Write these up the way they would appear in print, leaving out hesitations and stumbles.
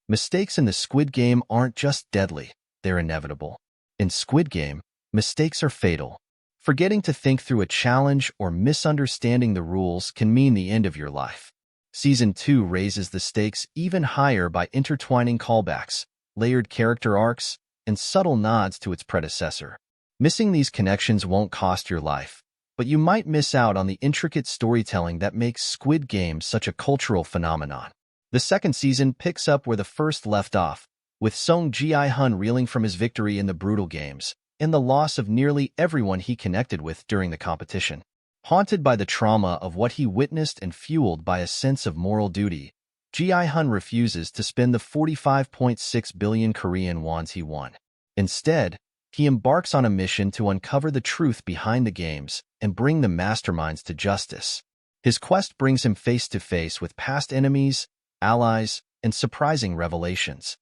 Mistakes in the Squid Game aren't just deadly, they're inevitable. In Squid Game, mistakes are fatal. Forgetting to think through a challenge or misunderstanding the rules can mean the end of your life. Season 2 raises the stakes even higher by intertwining callbacks, layered character arcs, and subtle nods to its predecessor. Missing these connections won't cost your life, but you might miss out on the intricate storytelling that makes Squid Game such a cultural phenomenon. The second season picks up where the first left off, with Gi-hun reeling from his victory in the brutal games, and the loss of nearly everyone he connected with during the competition. Haunted by the trauma of what he witnessed and fueled by a sense of moral duty, Gi-hun refuses to spend the 45.6 billion Korean wons he won. Instead, he embarks on a mission to uncover the truth behind the games and bring the masterminds to justice. His quest brings him face to face with past enemies, allies, and surprising revelations.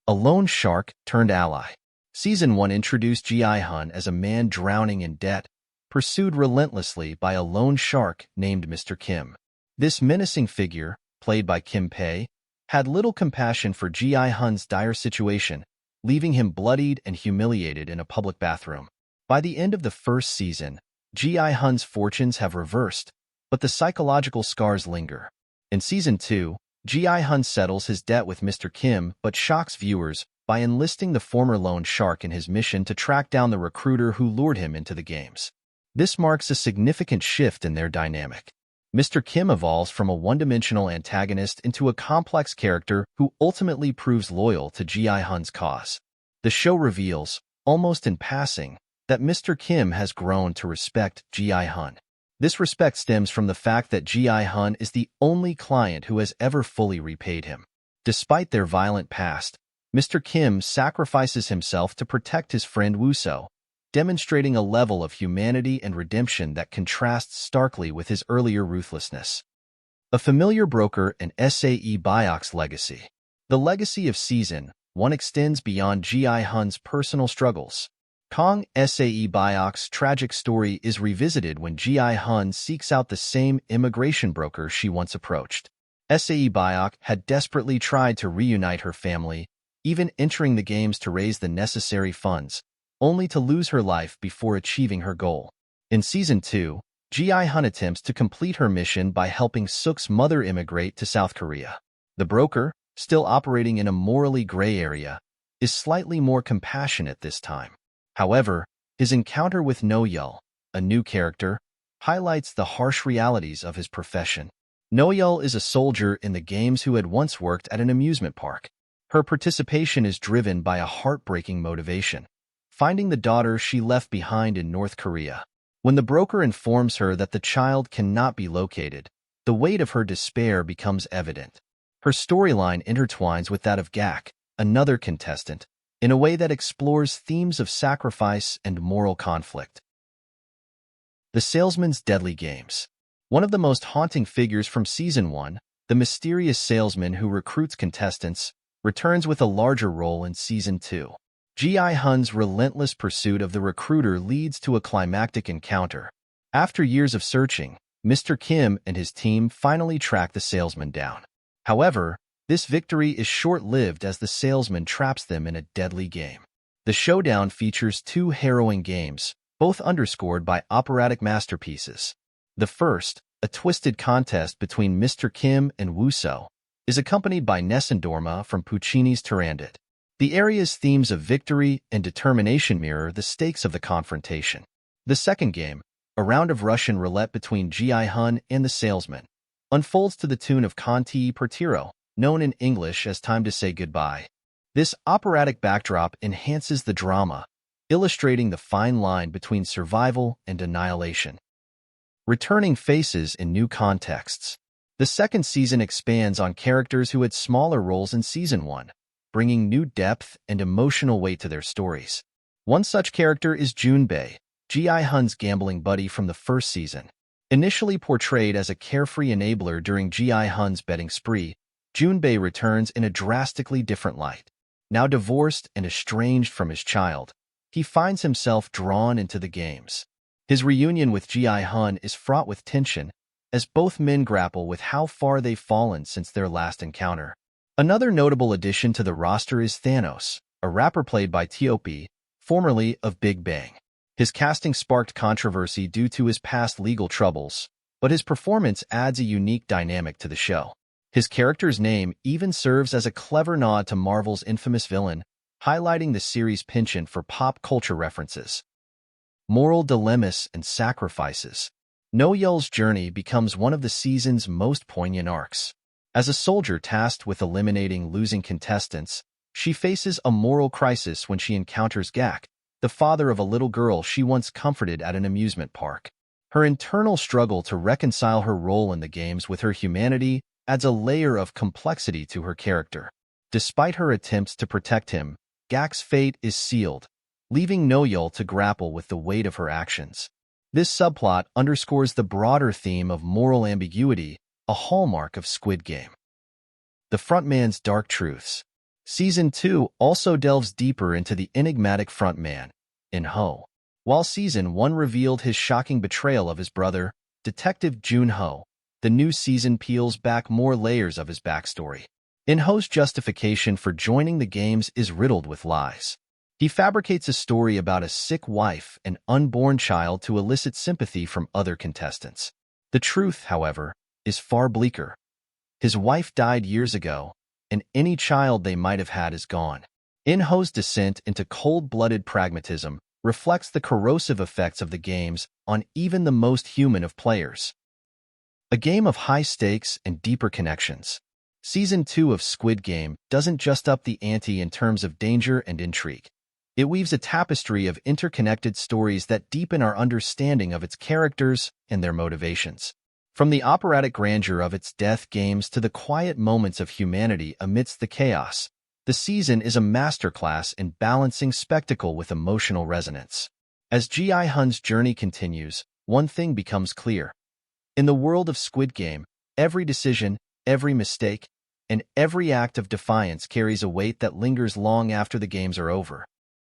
A lone shark turned ally. Season 1 introduced Gi-hun as a man drowning in debt, pursued relentlessly by a lone shark named Mr. Kim. This menacing figure, played by Kim Pei, had little compassion for Gi-hun's dire situation, leaving him bloodied and humiliated in a public bathroom. By the end of the first season, Gi-hun's fortunes have reversed, but the psychological scars linger. In Season 2, Gi-hun settles his debt with Mr. Kim but shocks viewers by enlisting the former lone shark in his mission to track down the recruiter who lured him into the games. This marks a significant shift in their dynamic. Mr. Kim evolves from a one-dimensional antagonist into a complex character who ultimately proves loyal to Gi-hun's cause. The show reveals, almost in passing, that Mr. Kim has grown to respect Gi-hun. This respect stems from the fact that Gi-hun is the only client who has ever fully repaid him. Despite their violent past, Mr. Kim sacrifices himself to protect his friend Woo-so, demonstrating a level of humanity and redemption that contrasts starkly with his earlier ruthlessness. A familiar broker and Sae Byok's legacy. The legacy of Season 1 extends beyond Gi-hun's personal struggles. Kong Sae Byok's tragic story is revisited when Gi-hun seeks out the same immigration broker she once approached. Sae Byok had desperately tried to reunite her family, even entering the games to raise the necessary funds, only to lose her life before achieving her goal. In Season 2, Gi-hun attempts to complete her mission by helping Suk's mother immigrate to South Korea. The broker, still operating in a morally gray area, is slightly more compassionate this time. However, his encounter with No-yeol, a new character, highlights the harsh realities of his profession. No-yeol is a soldier in the games who had once worked at an amusement park. Her participation is driven by a heartbreaking motivation: finding the daughter she left behind in North Korea. When the broker informs her that the child cannot be located, the weight of her despair becomes evident. Her storyline intertwines with that of Gak, another contestant, in a way that explores themes of sacrifice and moral conflict. The Salesmen's deadly games. One of the most haunting figures from Season 1, the mysterious salesman who recruits contestants, returns with a larger role in Season 2. Gi-hun's relentless pursuit of the recruiter leads to a climactic encounter. After years of searching, Mr. Kim and his team finally track the salesman down. However, this victory is short-lived as the salesman traps them in a deadly game. The showdown features two harrowing games, both underscored by operatic masterpieces. The first, a twisted contest between Mr. Kim and Woo-so, is accompanied by Nessun Dorma from Puccini's Turandot. The aria's themes of victory and determination mirror the stakes of the confrontation. The second game, a round of Russian roulette between Gi-hun and the salesman, unfolds to the tune of Conti per tiro, known in English as Time to Say Goodbye. This operatic backdrop enhances the drama, illustrating the fine line between survival and annihilation. Returning faces in new contexts. The second season expands on characters who had smaller roles in Season 1, bringing new depth and emotional weight to their stories. One such character is Jun Bay, Gi-hun's gambling buddy from the first season. Initially portrayed as a carefree enabler during Gi-hun's betting spree, Jun Bay returns in a drastically different light. Now divorced and estranged from his child, he finds himself drawn into the games. His reunion with Gi-hun is fraught with tension, as both men grapple with how far they've fallen since their last encounter. Another notable addition to the roster is Thanos, a rapper played by T.O.P., formerly of Big Bang. His casting sparked controversy due to his past legal troubles, but his performance adds a unique dynamic to the show. His character's name even serves as a clever nod to Marvel's infamous villain, highlighting the series' penchant for pop culture references. Moral dilemmas and sacrifices. No-Yeol's journey becomes one of the season's most poignant arcs. As a soldier tasked with eliminating losing contestants, she faces a moral crisis when she encounters Gak, the father of a little girl she once comforted at an amusement park. Her internal struggle to reconcile her role in the games with her humanity adds a layer of complexity to her character. Despite her attempts to protect him, Gak's fate is sealed, leaving No-Yeol to grapple with the weight of her actions. This subplot underscores the broader theme of moral ambiguity, a hallmark of Squid Game. The frontman's dark truths. Season 2 also delves deeper into the enigmatic frontman, In-ho. While Season 1 revealed his shocking betrayal of his brother, Detective Jun-ho, the new season peels back more layers of his backstory. In-ho's justification for joining the games is riddled with lies. He fabricates a story about a sick wife and unborn child to elicit sympathy from other contestants. The truth, however, is far bleaker. His wife died years ago, and any child they might have had is gone. In-ho's descent into cold-blooded pragmatism reflects the corrosive effects of the games on even the most human of players. A game of high stakes and deeper connections. Season 2 of Squid Game doesn't just up the ante in terms of danger and intrigue. It weaves a tapestry of interconnected stories that deepen our understanding of its characters and their motivations. From the operatic grandeur of its death games to the quiet moments of humanity amidst the chaos, the season is a masterclass in balancing spectacle with emotional resonance. As Gi-hun's journey continues, one thing becomes clear. In the world of Squid Game, every decision, every mistake, and every act of defiance carries a weight that lingers long after the games are over.